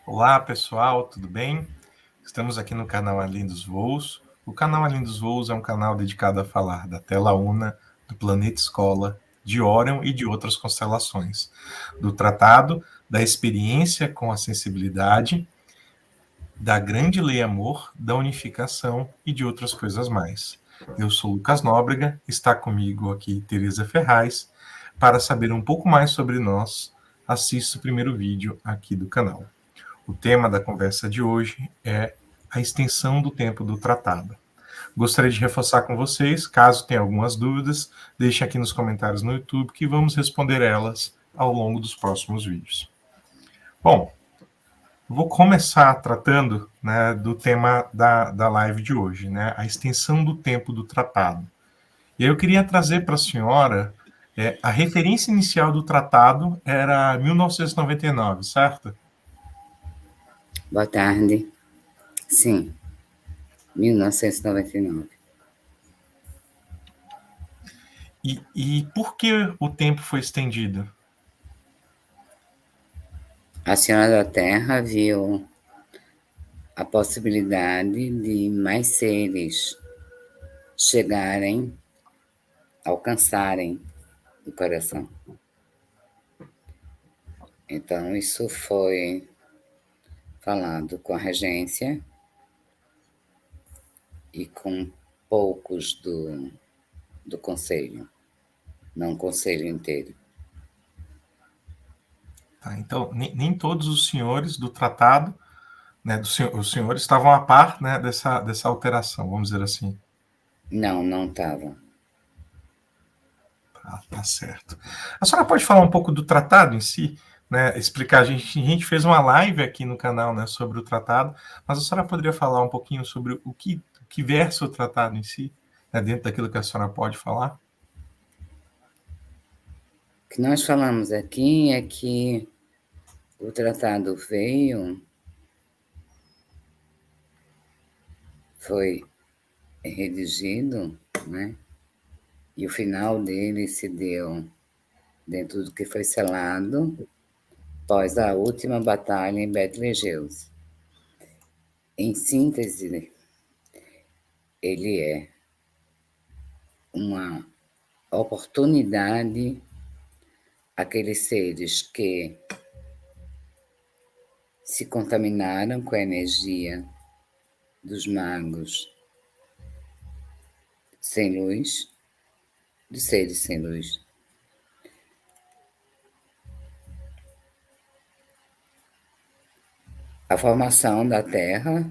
Olá, pessoal, tudo bem? Estamos aqui no canal Além dos Voos. O canal Além dos Voos é um canal dedicado a falar da Tela Una, do planeta Escola, de Órion e de outras constelações, do tratado, da experiência com a sensibilidade, da grande lei amor, da unificação e de outras coisas mais. Eu sou Lucas Nóbrega, está comigo aqui Teresa Ferraz. Para saber um pouco mais sobre nós, assista o primeiro vídeo aqui do canal. O tema da conversa de hoje é a extensão do tempo do tratado. Gostaria de reforçar com vocês, caso tenha algumas dúvidas, deixem aqui nos comentários no YouTube que vamos responder elas ao longo dos próximos vídeos. Bom, vou começar tratando, né, do tema da live de hoje, né, a extensão do tempo do tratado. E eu queria trazer para a senhora a referência inicial do tratado era 1999, certo? Boa tarde. Sim, 1999. E por que o tempo foi estendido? A Senhora da Terra viu a possibilidade de mais seres chegarem, alcançarem o coração. Então, isso foi falado com a regência e com poucos do conselho, não o conselho inteiro. Tá, então, nem todos os senhores do tratado, né, os senhores estavam a par, né, dessa alteração, vamos dizer assim. Não estavam. Tá certo. A senhora pode falar um pouco do tratado em si? Né, explicar, a gente fez uma live aqui no canal, né, sobre o tratado, mas a senhora poderia falar um pouquinho sobre o que versa o tratado em si, né, dentro daquilo que a senhora pode falar? O que nós falamos aqui é que o tratado veio, foi redigido, né? E o final dele se deu dentro do que foi selado após a última batalha em Betlegeus. Em síntese, ele é uma oportunidade àqueles seres que se contaminaram com a energia dos magos sem luz, dos seres sem luz. A formação da Terra,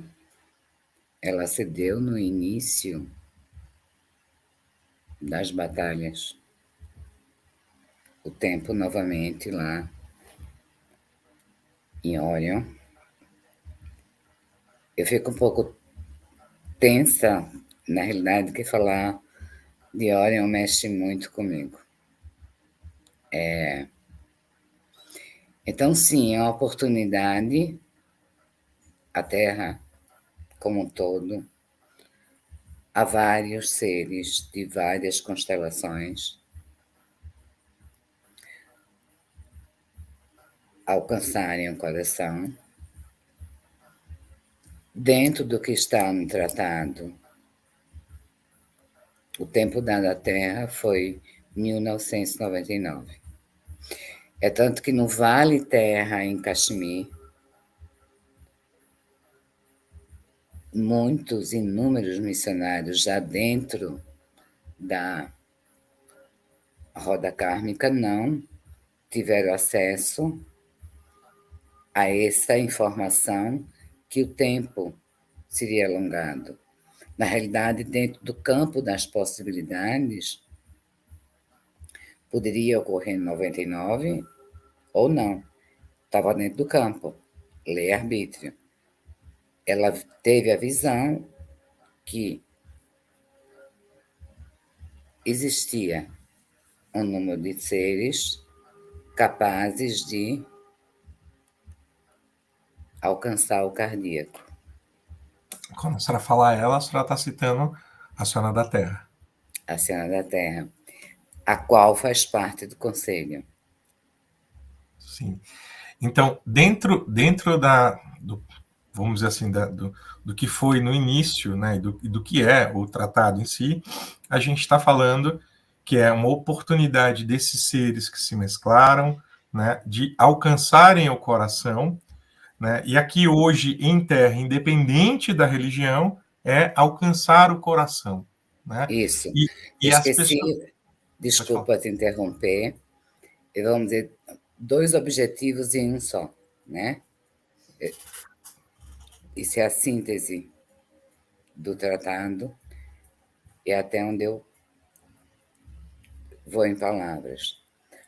ela se deu no início das batalhas. O tempo novamente lá em Órion. Eu fico um pouco tensa, na realidade, que falar de Órion mexe muito comigo. Então, sim, é uma oportunidade, a Terra como um todo, há vários seres de várias constelações alcançarem o coração dentro do que está no tratado. O tempo dado à Terra foi 1999. É tanto que no Vale Terra, em Caxemir, muitos, inúmeros missionários já dentro da roda kármica não tiveram acesso a essa informação que o tempo seria alongado. Na realidade, dentro do campo das possibilidades, poderia ocorrer em 99 ou não. Estava dentro do campo, lei-arbítrio. Ela teve a visão que existia um número de seres capazes de alcançar o cardíaco. Quando a senhora falar ela, a senhora está citando a Senhora da Terra. A Senhora da Terra, a qual faz parte do conselho. Sim. Então, dentro vamos dizer assim, do que foi no início, né, do que é o tratado em si, a gente está falando que é uma oportunidade desses seres que se mesclaram, né, de alcançarem o coração, né, e aqui hoje em Terra, independente da religião, é alcançar o coração, né, Isso. e, Eu e as esqueci, pessoas... Pode falar. desculpa te interromper, e vamos dizer, dois objetivos em um só, né? Isso é a síntese do tratado, e até onde eu vou em palavras.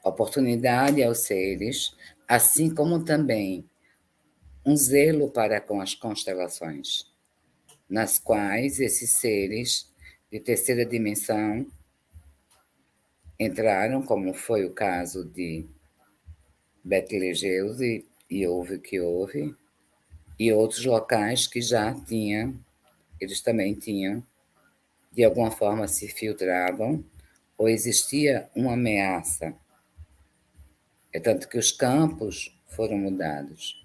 Oportunidade aos seres, assim como também um zelo para com as constelações, nas quais esses seres de terceira dimensão entraram, como foi o caso de Betelgeuse e houve o que houve, e outros locais que já tinham, eles também tinham, de alguma forma se filtravam, ou existia uma ameaça. É tanto que os campos foram mudados.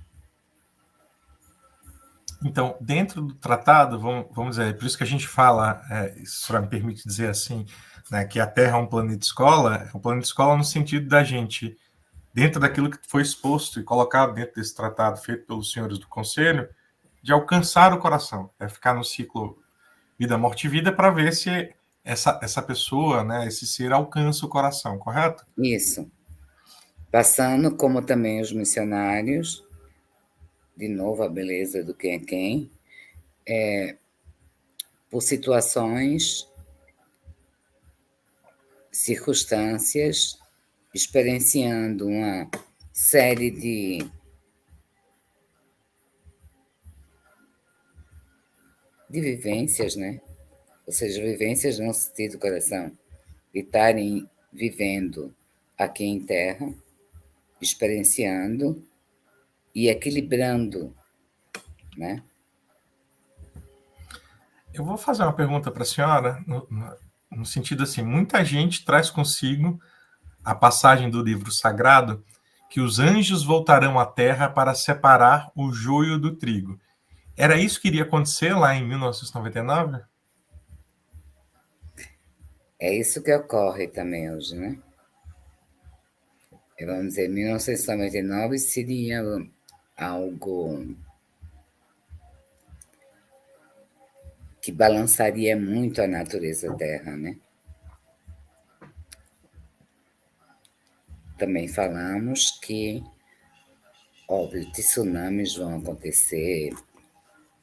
Então, dentro do tratado, vamos dizer, por isso que a gente fala, isso só me permite dizer assim, né, que a Terra é um planeta escola no sentido da gente, dentro daquilo que foi exposto e colocado dentro desse tratado feito pelos senhores do Conselho, de alcançar o coração, é ficar no ciclo vida, morte e vida para ver se essa pessoa, né, esse ser alcança o coração, correto? Isso. Passando, como também os missionários, de novo a beleza do quem é quem, por situações, circunstâncias, experienciando uma série de vivências, né? Ou seja, vivências no sentido do coração, de estarem vivendo aqui em terra, experienciando e equilibrando, né? Eu vou fazer uma pergunta para a senhora, no sentido assim, muita gente traz consigo a passagem do livro sagrado que os anjos voltarão à terra para separar o joio do trigo. Era isso que iria acontecer lá em 1999? É isso que ocorre também hoje, né? Vamos dizer, 1999 seria algo que balançaria muito a natureza terra, né? Também falamos que, óbvio, tsunamis vão acontecer,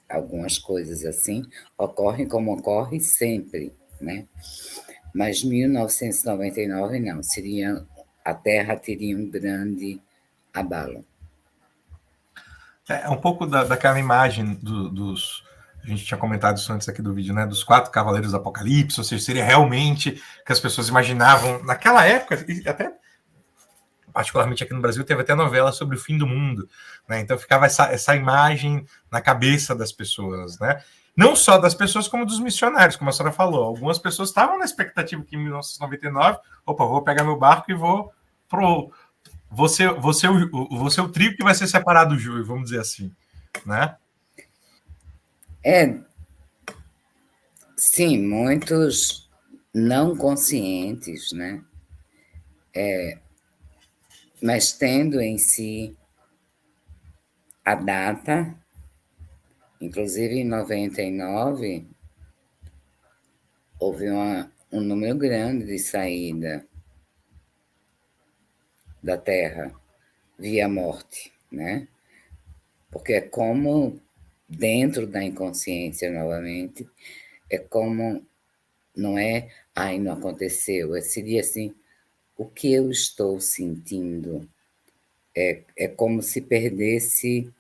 algumas coisas assim, ocorrem como ocorre sempre, né? Mas 1999 não, seria, a Terra teria um grande abalo. É um pouco daquela imagem dos... A gente tinha comentado isso antes aqui do vídeo, né? Dos 4 Cavaleiros do Apocalipse, ou seja, seria realmente que as pessoas imaginavam naquela época, e até particularmente aqui no Brasil, teve até novela sobre o fim do mundo, né? Então ficava essa imagem na cabeça das pessoas, né? Não só das pessoas, como dos missionários, como a senhora falou. Algumas pessoas estavam na expectativa que em 1999, opa, vou pegar meu barco e vou pro... Você o trigo que vai ser separado do joio, vamos dizer assim, né? Sim, muitos não conscientes, né? Mas tendo em si a data, inclusive em 99, houve um número grande de saída da Terra via morte, né? Porque é como, dentro da inconsciência, novamente, é como, não é, ai, não aconteceu, seria assim, o que eu estou sentindo. É como se perdesse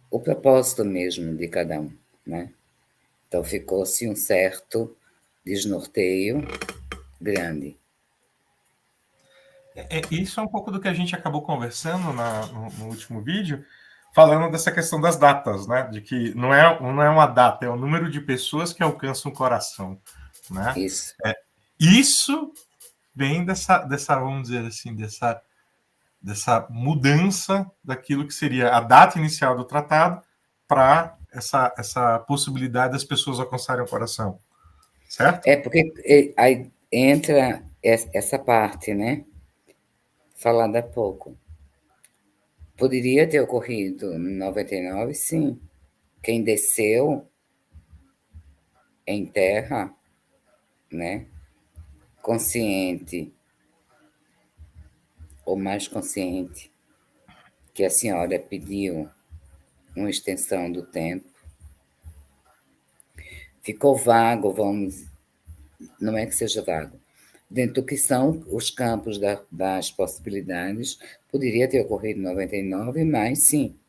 o propósito mesmo de cada um, né? Então ficou-se um certo desnorteio grande. Isso é um pouco do que a gente acabou conversando no último vídeo, falando dessa questão das datas, né? De que não é uma data, é o número de pessoas que alcançam o coração, né? Isso. Isso vem dessa, vamos dizer assim, dessa mudança daquilo que seria a data inicial do tratado para essa possibilidade das pessoas alcançarem o coração, certo? Porque aí entra essa parte, né? Falada há pouco. Poderia ter ocorrido em 99, sim. Quem desceu em terra, né? Consciente ou mais consciente que a senhora pediu uma extensão do tempo. Ficou vago, não é que seja vago. Dentro do que são os campos das possibilidades, poderia ter ocorrido em 99, mas sim,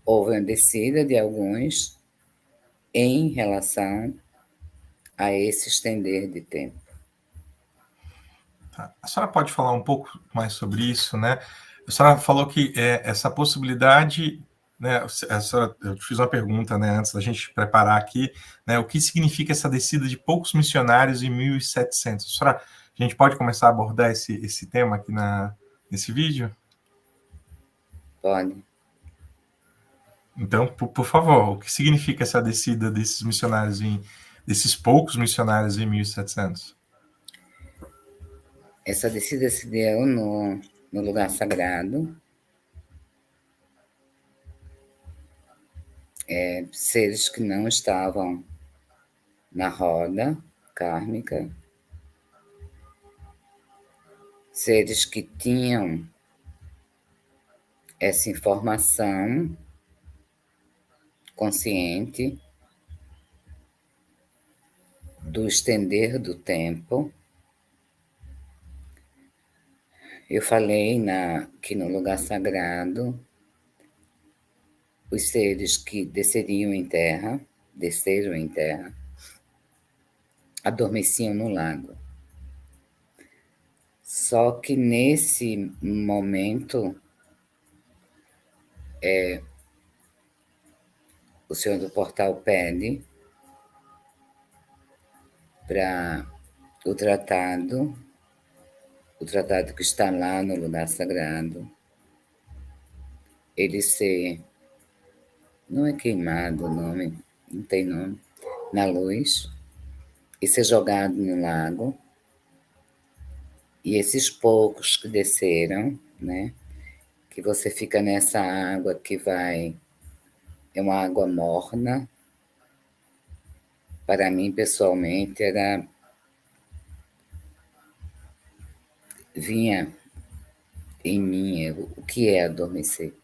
houve uma descida de alguns em relação a esse estender de tempo. Tá. A senhora pode falar um pouco mais sobre isso, né? A senhora falou que essa possibilidade, né? Eu te fiz uma pergunta, né, antes da gente preparar aqui, né? O que significa essa descida de poucos missionários em 1700? A gente pode começar a abordar esse tema aqui nesse vídeo? Pode. Então, por favor, o que significa essa descida desses poucos missionários em 1700? Essa descida se deu no lugar sagrado. Seres que não estavam na roda kármica, seres que tinham essa informação consciente do estender do tempo. Eu falei que no lugar sagrado, os seres que desceram em terra, adormeciam no lago. Só que nesse momento, o senhor do portal pede para o tratado que está lá no lugar sagrado, ele ser, não é queimado o nome, não tem nome, na luz, e ser jogado no lago. E esses poucos que desceram, né? Que você fica nessa água que vai, é uma água morna. Para mim, pessoalmente, vinha em mim o que é adormecer.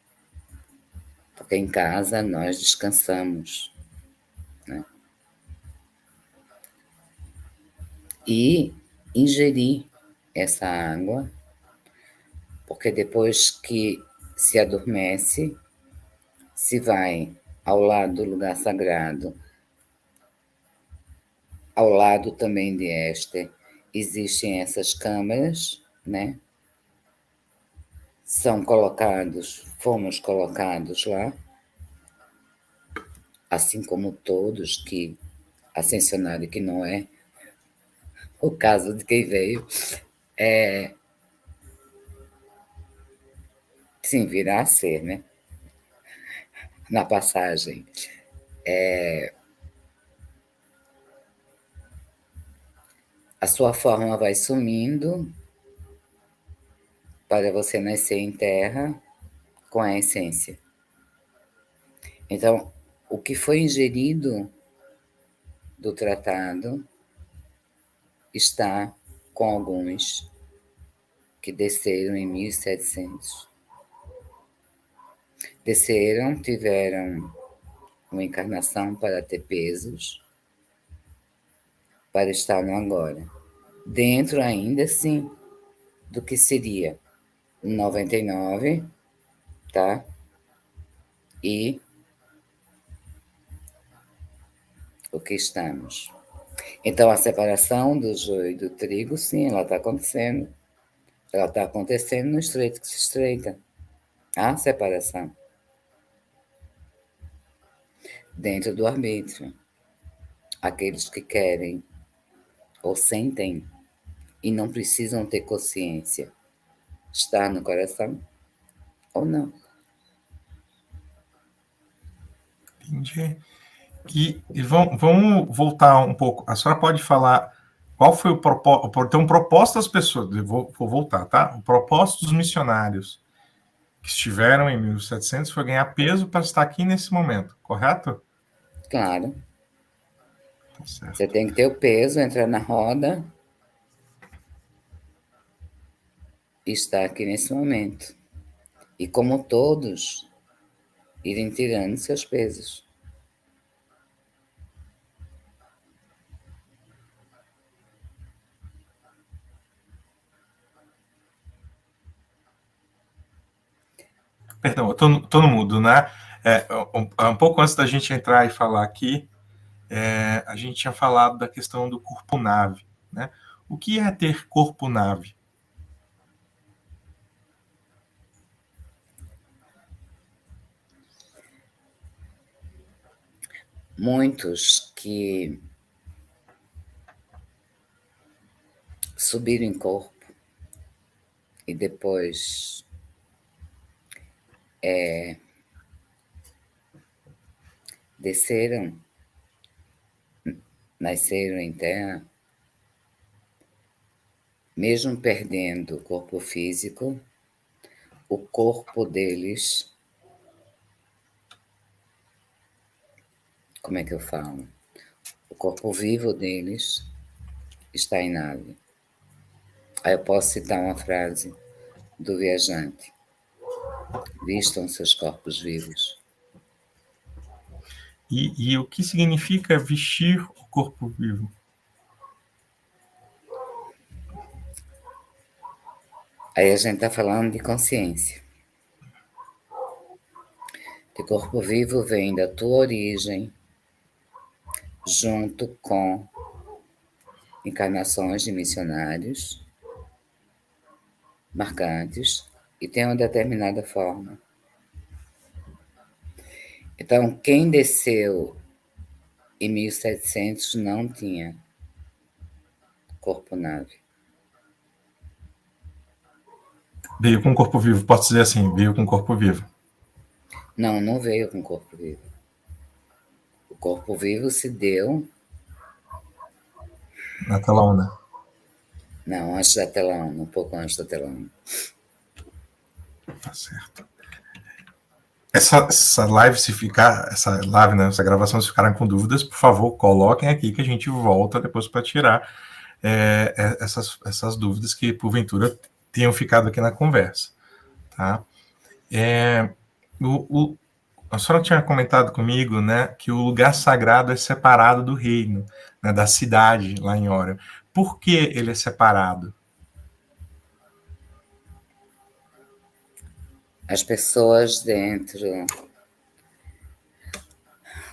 Porque em casa nós descansamos, né? E ingerir essa água, porque depois que se adormece, se vai ao lado do lugar sagrado, ao lado também de Éster, existem essas câmaras, né? Fomos colocados lá, assim como todos que ascensionaram, que não é o caso de quem veio, sim, virá a ser, né? Na passagem. A sua forma vai sumindo para você nascer em terra com a essência. Então, o que foi ingerido do tratado está com alguns que desceram em 1700. Desceram, tiveram uma encarnação para ter pesos, para estar no agora. Dentro ainda, sim, do que seria 99, tá? E o que estamos. Então, a separação do joio e do trigo, sim, ela está acontecendo. Ela está acontecendo no estreito que se estreita. Há separação dentro do arbítrio. Aqueles que querem ou sentem e não precisam ter consciência está no coração ou não. Entendi. E vamos voltar um pouco. A senhora pode falar qual foi o propósito? Então, o propósito das pessoas, vou voltar, tá? O propósito dos missionários que estiveram em 1700 foi ganhar peso para estar aqui nesse momento, correto? Claro. Tá certo. Você tem que ter o peso, entrar na roda e estar aqui nesse momento. E como todos, irem tirando seus pesos. Perdão, eu tô no mudo, né? Um pouco antes da gente entrar e falar aqui, a gente tinha falado da questão do corpo-nave, né? O que é ter corpo-nave? Muitos que subiram em corpo e depois desceram, nasceram em terra, mesmo perdendo o corpo físico, o corpo deles, como é que eu falo? O corpo vivo deles está em nave. Aí eu posso citar uma frase do viajante: vistam seus corpos vivos. E o que significa vestir o corpo vivo? Aí a gente está falando de consciência. O corpo vivo vem da tua origem, junto com encarnações de missionários marcantes e tem uma determinada forma. Então, quem desceu em 1700 não tinha corpo-nave. Veio com corpo vivo, posso dizer assim, veio com corpo vivo. Não, não veio com corpo vivo. O corpo vivo se deu... Na Telaúna. Não, antes da Telaúna, um pouco antes da Telaúna. Tá certo. Essa live, se ficar, essa live, né, essa gravação, se ficarem com dúvidas, por favor, coloquem aqui que a gente volta depois para tirar essas dúvidas que, porventura, tenham ficado aqui na conversa. Tá? A senhora tinha comentado comigo, né, que o lugar sagrado é separado do reino, né, da cidade lá em Órion. Por que ele é separado? As pessoas dentro.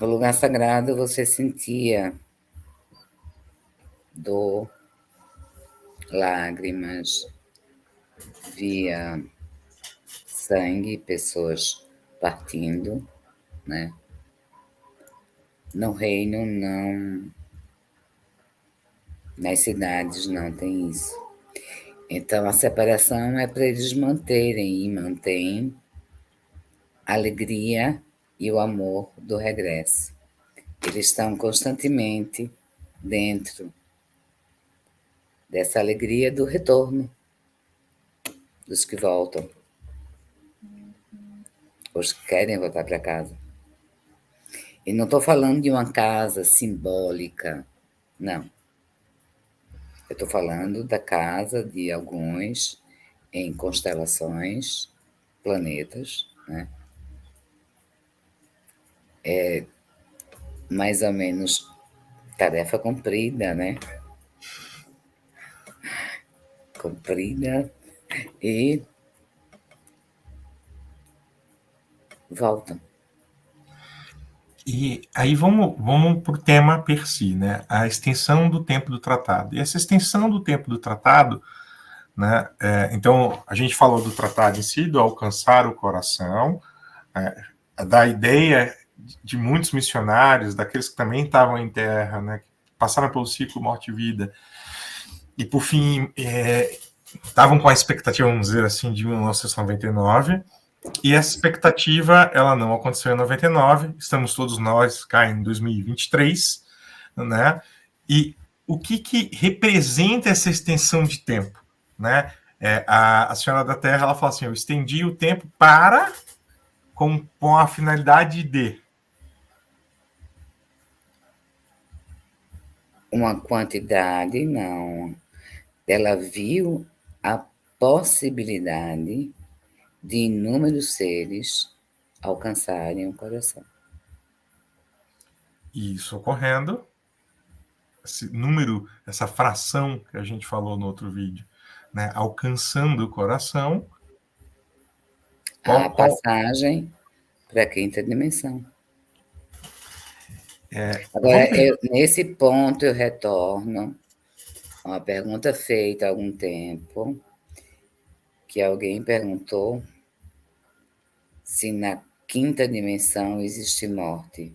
O lugar sagrado você sentia dor, lágrimas, via sangue, pessoas partindo, né? No reino não, nas cidades não tem isso. Então a separação é para eles manterem e mantêm a alegria e o amor do regresso. Eles estão constantemente dentro dessa alegria do retorno dos que voltam, os que querem voltar para casa. E não estou falando de uma casa simbólica, não. Eu estou falando da casa de alguns em constelações, planetas, né? É mais ou menos tarefa cumprida, né? Cumprida e voltam. E aí vamos para o tema per si, né? A extensão do tempo do tratado. E essa extensão do tempo do tratado, né? Então, a gente falou do tratado em si, do alcançar o coração, da ideia de muitos missionários, daqueles que também estavam em terra, né? Que passaram pelo ciclo morte e vida, e por fim estavam com a expectativa, vamos dizer assim, de 1999, e essa expectativa ela não aconteceu em 99, estamos todos nós cá em 2023, né? E o que representa essa extensão de tempo, né? A Senhora da Terra ela fala assim: eu estendi o tempo para com a finalidade de uma quantidade, não. Ela viu a possibilidade de inúmeros seres alcançarem o coração. isso ocorrendo, esse número, essa fração que a gente falou no outro vídeo, né, alcançando o coração. A passagem para a quinta dimensão. Agora, nesse ponto, eu retorno a uma pergunta feita há algum tempo, que alguém perguntou se na quinta dimensão existe morte.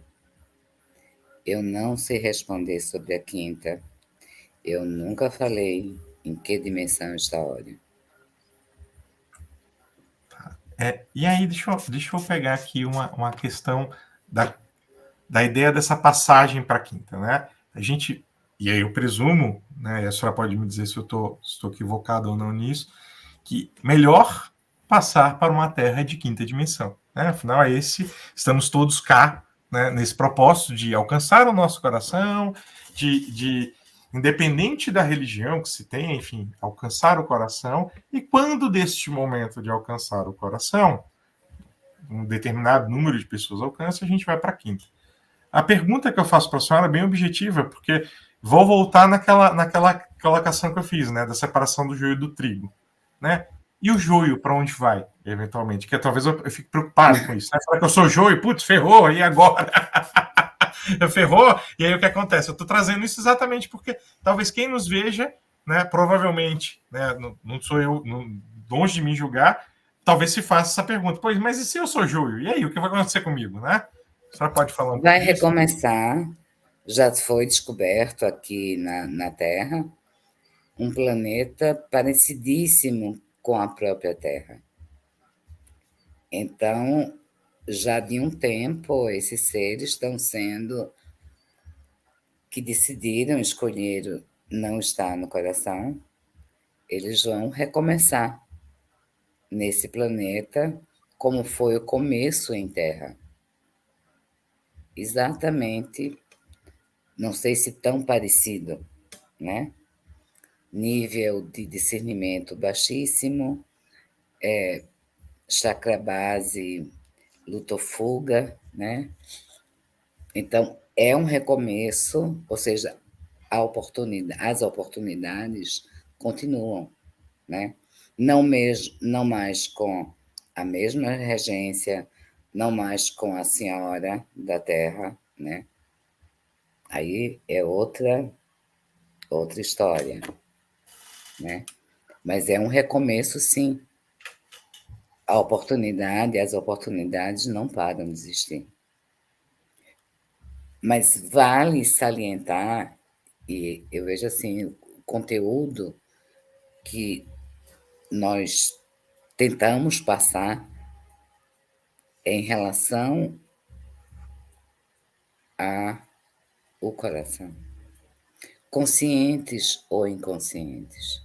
Eu não sei responder sobre a quinta. Eu nunca falei em que dimensão está a hora. E aí, deixa eu pegar aqui uma questão da ideia dessa passagem para a quinta, né? A gente, e aí eu presumo, né, e a senhora pode me dizer se eu estou equivocado ou não nisso, que melhor passar para uma Terra de quinta dimensão. Né? Afinal, estamos todos cá, né, nesse propósito de alcançar o nosso coração, independente da religião que se tenha, enfim, alcançar o coração, e quando deste momento de alcançar o coração, um determinado número de pessoas alcança, a gente vai para a quinta. A pergunta que eu faço para a senhora é bem objetiva, porque vou voltar naquela colocação que eu fiz, né, da separação do joio do trigo, né? E o joio, para onde vai, eventualmente? Que talvez eu fique preocupado com isso. Né? Será que eu sou joio? Putz, ferrou, e agora? Ferrou? E aí o que acontece? Eu estou trazendo isso exatamente porque talvez quem nos veja, né, provavelmente, né, não sou eu, longe de mim julgar, talvez se faça essa pergunta. Pois, mas e se eu sou joio? E aí, o que vai acontecer comigo, né? A senhora pode falar um pouco Vai disso? recomeçar. Já foi descoberto aqui na Terra um planeta parecidíssimo com a própria Terra. Então, já de um tempo, esses seres estão sendo que decidiram escolher não estar no coração, eles vão recomeçar nesse planeta como foi o começo em Terra. Exatamente, não sei se tão parecido, né? Nível de discernimento baixíssimo, chakra base, luto-fuga, né? Então, é um recomeço, ou seja, as oportunidades continuam, né? Não mais com a mesma regência, não mais com a senhora da terra, né? Aí é outra história, né? Mas é um recomeço, sim. As oportunidades não param de existir. Mas vale salientar, e eu vejo assim, o conteúdo que nós tentamos passar em relação ao coração, conscientes ou inconscientes.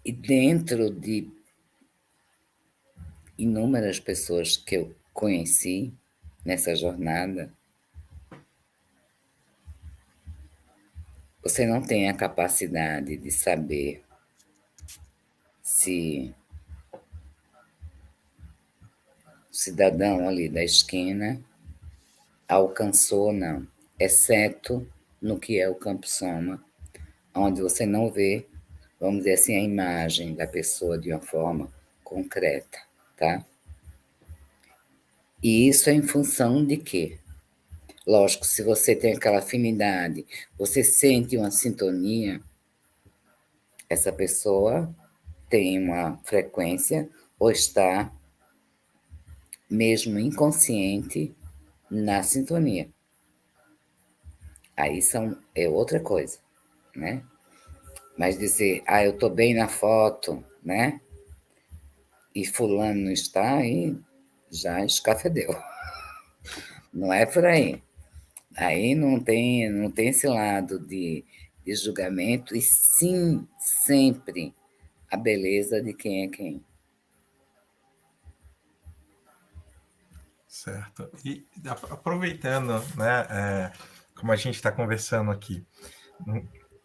E dentro de inúmeras pessoas que eu conheci nessa jornada, você não tem a capacidade de saber se o cidadão ali da esquina alcançou ou não, exceto no que é o campo soma, onde você não vê, vamos dizer assim, a imagem da pessoa de uma forma concreta, tá? E isso é em função de quê? Lógico, se você tem aquela afinidade, você sente uma sintonia, essa pessoa tem uma frequência ou está mesmo inconsciente na sintonia. Aí é outra coisa, né? Mas dizer, eu estou bem na foto, né? E fulano não está, aí já escafedeu. Não é por aí. Aí não tem esse lado de julgamento, e sim, sempre, a beleza de quem é quem. Certo. E aproveitando, né, como a gente está conversando aqui,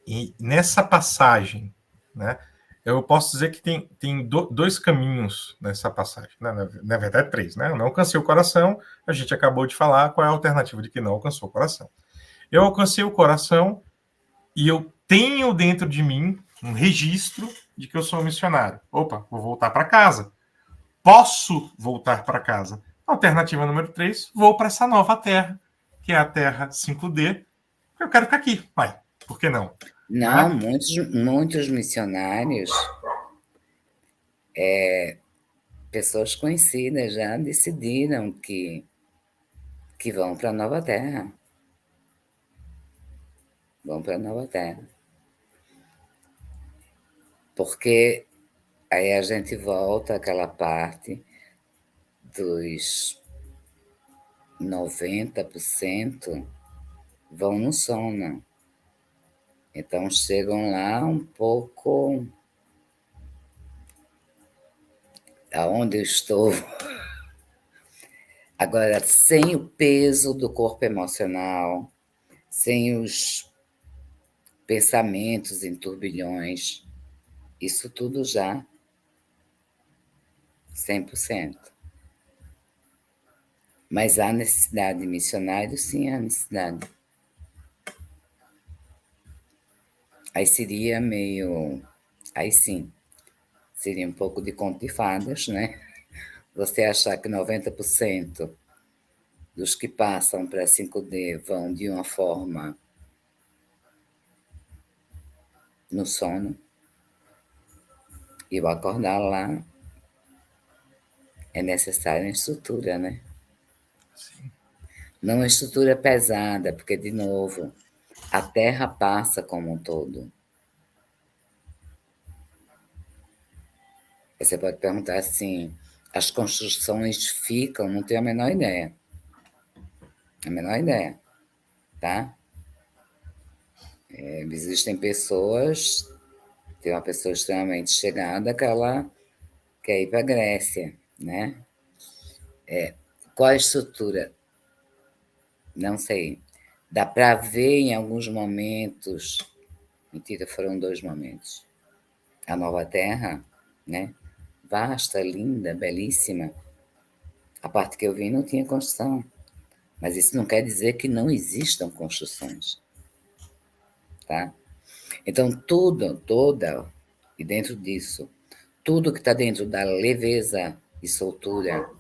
e nessa passagem, né, eu posso dizer que tem dois caminhos nessa passagem, né? Na verdade, três, né? Eu não alcancei o coração, a gente acabou de falar qual é a alternativa de que não alcançou o coração. Eu alcancei o coração e eu tenho dentro de mim um registro de que eu sou um missionário. Opa, vou voltar para casa. Posso voltar para casa. Alternativa número 3, vou para essa nova terra, que é a Terra 5D. Eu quero ficar aqui. Vai, por que não? Não, Né? muitos missionários, pessoas conhecidas já decidiram que vão para a Nova Terra. Vão para a Nova Terra. Porque aí a gente volta àquela parte dos 90% vão no sono. Então chegam lá um pouco aonde eu estou. Agora, sem o peso do corpo emocional, sem os pensamentos em turbilhões, isso tudo já 100%. Mas há necessidade de missionários? Sim, há necessidade. Aí seria meio. Aí sim, seria um pouco de conto de fadas, né? Você achar que 90% dos que passam para 5D vão de uma forma no sono, e o acordar lá é necessária uma estrutura, né? Sim. Não uma estrutura pesada, porque, de novo, a Terra passa como um todo. Você pode perguntar assim, as construções ficam? Não tenho a menor ideia. A menor ideia, tá? Existem pessoas, tem uma pessoa extremamente chegada que ela quer ir para a Grécia, né? Qual a estrutura? Não sei. Dá para ver em alguns momentos. Mentira, foram 2 momentos. A Nova Terra, né? Vasta, linda, belíssima. A parte que eu vi não tinha construção. Mas isso não quer dizer que não existam construções, tá? Então, e dentro disso, tudo que está dentro da leveza e soltura,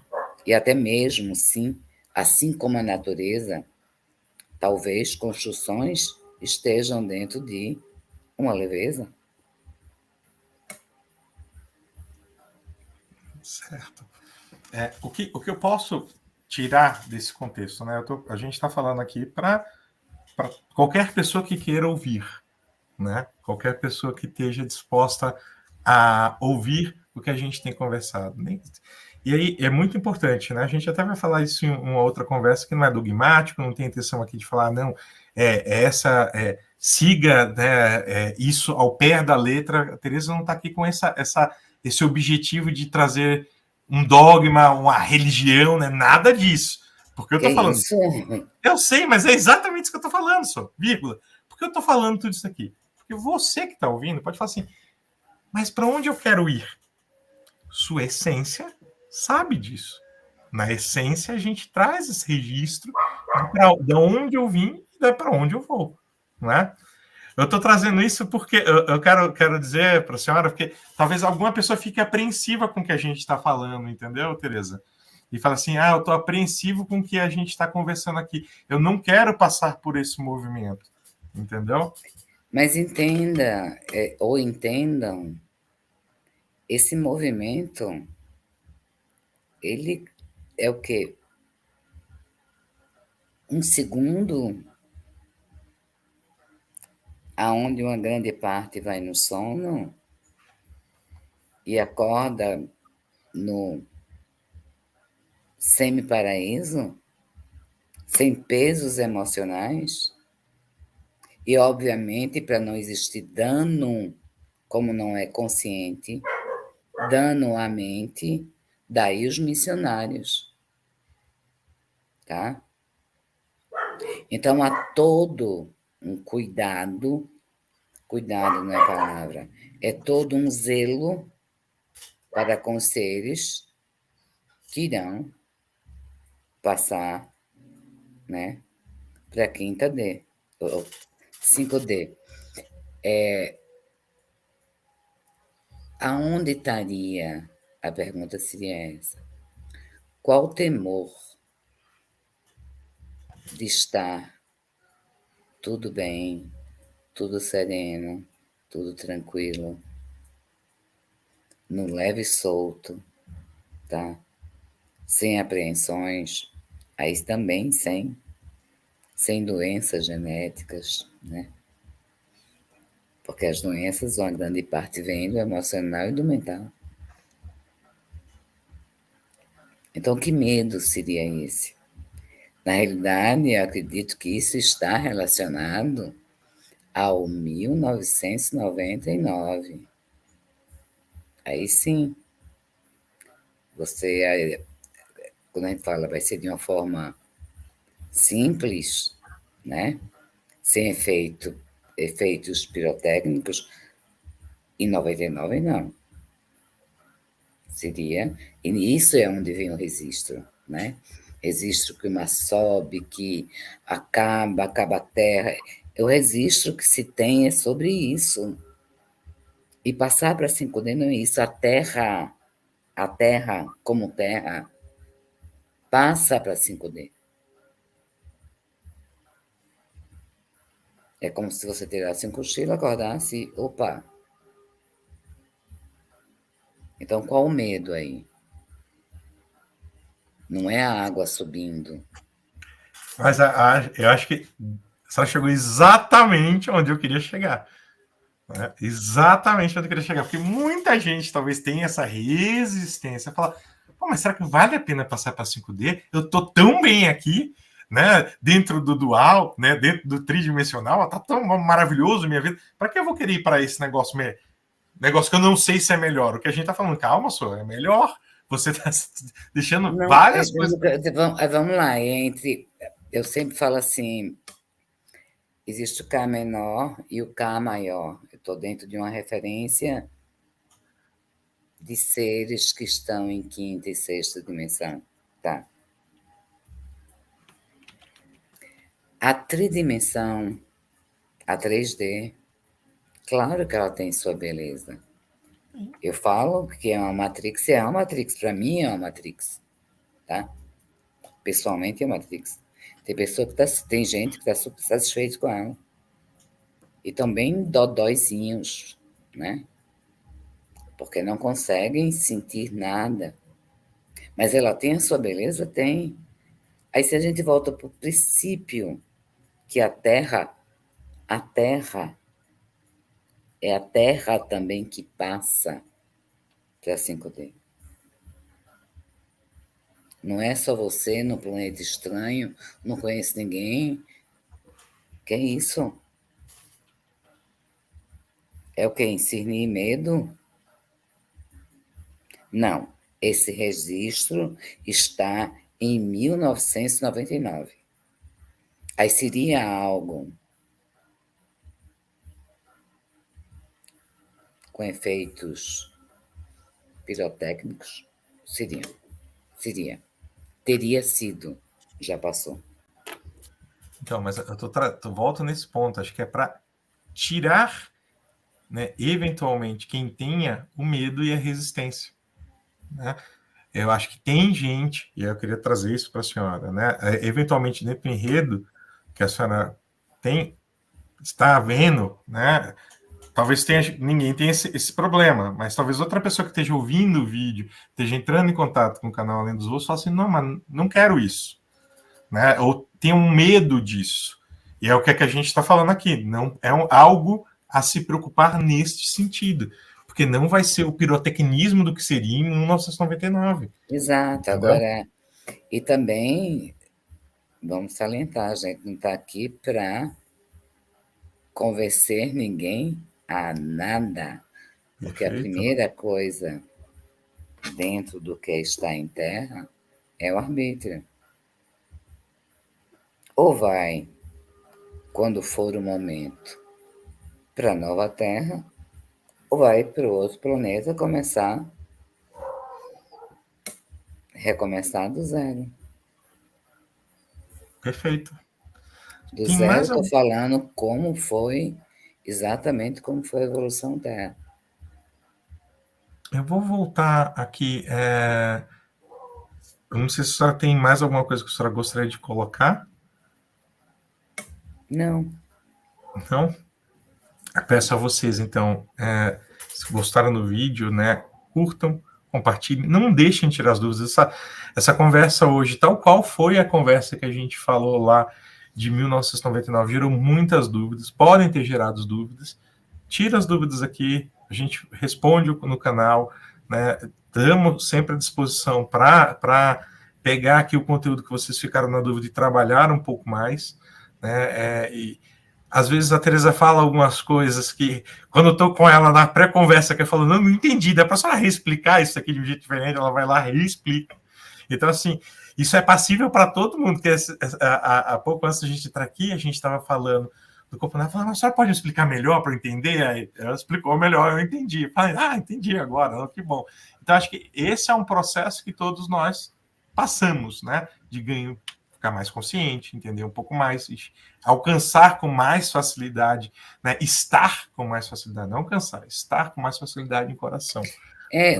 e até mesmo, sim, assim como a natureza, talvez construções estejam dentro de uma leveza. Certo. O que eu posso tirar desse contexto, né? A gente está falando aqui para qualquer pessoa que queira ouvir, né? Qualquer pessoa que esteja disposta a ouvir o que a gente tem conversado. E aí é muito importante, né? A gente até vai falar isso em uma outra conversa que não é dogmático, não tem intenção aqui de falar, não, siga, né, isso ao pé da letra. A Teresa não está aqui com esse objetivo de trazer um dogma, uma religião, né? Nada disso. Porque eu Que estou falando. isso? Eu sei, mas é exatamente isso que eu estou falando, só, vírgula. Por que eu estou falando tudo isso aqui? Porque você que está ouvindo pode falar assim, mas para onde eu quero ir? Sua essência sabe disso. Na essência, a gente traz esse registro de onde eu vim e para onde eu vou. Não é? Eu estou trazendo isso porque eu quero dizer para a senhora, porque talvez alguma pessoa fique apreensiva com o que a gente está falando, entendeu, Tereza? E fala assim, eu estou apreensivo com o que a gente está conversando aqui. Eu não quero passar por esse movimento, entendeu? Mas entenda, ou entendam, esse movimento, ele é o quê? Um segundo aonde uma grande parte vai no sono e acorda no semi-paraíso, sem pesos emocionais, e, obviamente, para não existir dano, como não é consciente, dano à mente, daí os missionários, tá? Então, há todo um cuidado não é a palavra, é todo um zelo para com os seres que irão passar, né, para a quinta D, ou 5D. Aonde estaria, a pergunta seria essa, qual o temor de estar tudo bem, tudo sereno, tudo tranquilo, no leve e solto, tá? Sem apreensões, aí também sem doenças genéticas, né? Porque as doenças, uma grande parte vem do emocional e do mental. Então, que medo seria esse? Na realidade, eu acredito que isso está relacionado ao 1999. Aí sim, você, quando a gente fala, vai ser de uma forma simples, né? Sem efeitos pirotécnicos, em 99 não. Seria, e isso é onde vem o registro, né? Registro que uma sobe, que acaba a terra. O registro que se tem é sobre isso. E passar para 5D não é isso. A terra como terra, passa para 5D. É como se você tirasse um cochilo, acordasse, opa. Então, qual o medo aí? Não é a água subindo. Mas eu acho que só chegou exatamente onde eu queria chegar. Né? Exatamente onde eu queria chegar. Porque muita gente talvez tenha essa resistência. Fala, mas será que vale a pena passar para 5D? Eu estou tão bem aqui, né? Dentro do dual, né? Dentro do tridimensional, está tão maravilhoso minha vida. Para que eu vou querer ir para esse negócio que eu não sei se é melhor? O que a gente está falando, calma, só é melhor. Você está deixando Não, várias coisas. vamos lá, eu sempre falo assim, existe o K menor e o K maior. Eu estou dentro de uma referência de seres que estão em quinta e sexta dimensão, tá? A tridimensão, a 3D, claro que ela tem sua beleza. Eu falo que é uma Matrix, para mim é uma Matrix, tá? Pessoalmente é uma Matrix. Tem gente que está super satisfeito com ela. E também dodóizinhos, né? Porque não conseguem sentir nada. Mas ela tem a sua beleza? Tem. Aí se a gente volta para o princípio, que a Terra é a Terra também que passa para 5D. Não é só você no planeta estranho, não conhece ninguém. Que é isso? É o que? Discernir medo? Não. Esse registro está em 1999. Aí seria algo com efeitos pirotécnicos? Seria. Teria sido. Já passou. Então, mas eu volto nesse ponto. Acho que é para tirar, né, eventualmente, quem tenha o medo e a resistência. Né? Eu acho que tem gente, e eu queria trazer isso para a senhora, né? Eventualmente, dentro do enredo que a senhora está vendo, né? Talvez ninguém tenha esse problema, mas talvez outra pessoa que esteja ouvindo o vídeo, esteja entrando em contato com o canal Além dos Voos, fale assim, não, mas não quero isso. Né? Ou tenha um medo disso. E é o que, é que a gente está falando aqui. Não é algo a se preocupar neste sentido. Porque não vai ser o pirotecnismo do que seria em 1999. Exato. Entendeu? Agora, e também, vamos salientar, a gente não está aqui para convencer ninguém a nada, porque a Perfeito. primeira coisa dentro do que está em terra é o arbítrio. Ou vai, quando for o momento, para a nova Terra, ou vai para o outro planeta recomeçar do zero. Perfeito. Do Tem zero, mais estou algum? falando como foi, exatamente como foi a evolução Terra. Eu vou voltar aqui. Eu não sei se a senhora tem mais alguma coisa que a senhora gostaria de colocar. Não, Então, peço a vocês, então, se gostaram do vídeo, né, curtam, compartilhem, não deixem tirar as dúvidas. Essa conversa hoje, tal qual foi a conversa que a gente falou lá de 1999, gerou muitas dúvidas, podem ter gerado dúvidas. Tira as dúvidas aqui, a gente responde no canal, né? Estamos sempre à disposição para pegar aqui o conteúdo que vocês ficaram na dúvida e trabalhar um pouco mais, né? E às vezes a Teresa fala algumas coisas que, quando eu estou com ela na pré-conversa, que eu falo, não entendi, dá para só reexplicar isso aqui de um jeito diferente, ela vai lá e reexplica. Então, assim, isso é passível para todo mundo, que há pouco antes da gente entrar aqui, a gente estava falando do campeonato, falando, a senhora pode explicar melhor para eu entender? Aí ela explicou melhor, eu entendi. Eu falei, entendi agora, que bom. Então, acho que esse é um processo que todos nós passamos, né? De ganho, ficar mais consciente, entender um pouco mais, alcançar com mais facilidade, né? Estar com mais facilidade, não alcançar, estar com mais facilidade em coração.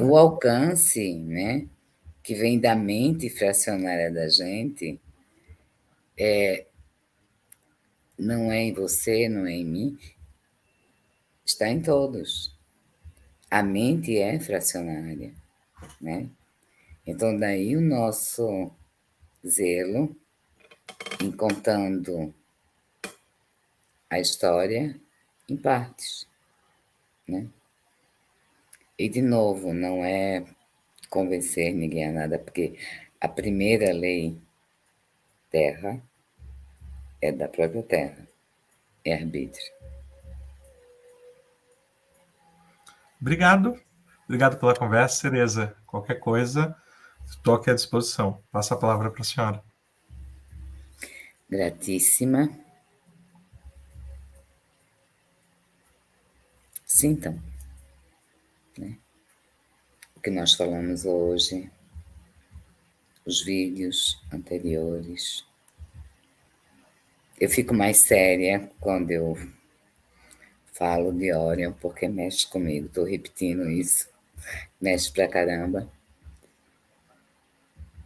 o alcance, né, que vem da mente fracionária da gente, não é em você, não é em mim, está em todos. A mente é fracionária, né? Então, daí o nosso zelo em contando a história em partes, né? E, de novo, não é convencer ninguém a nada, porque a primeira lei terra é da própria terra, é arbítrio. Obrigado. Obrigado pela conversa, Tereza. Qualquer coisa, estou aqui à disposição. Passa a palavra para a senhora. Gratíssima. Sintam, né? O que nós falamos hoje, os vídeos anteriores. Eu fico mais séria quando eu falo de Orion, porque mexe comigo. Estou repetindo isso. Mexe pra caramba.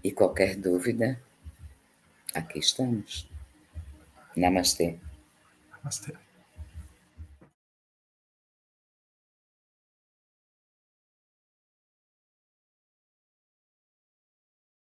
E qualquer dúvida, aqui estamos. Namastê. Namastê.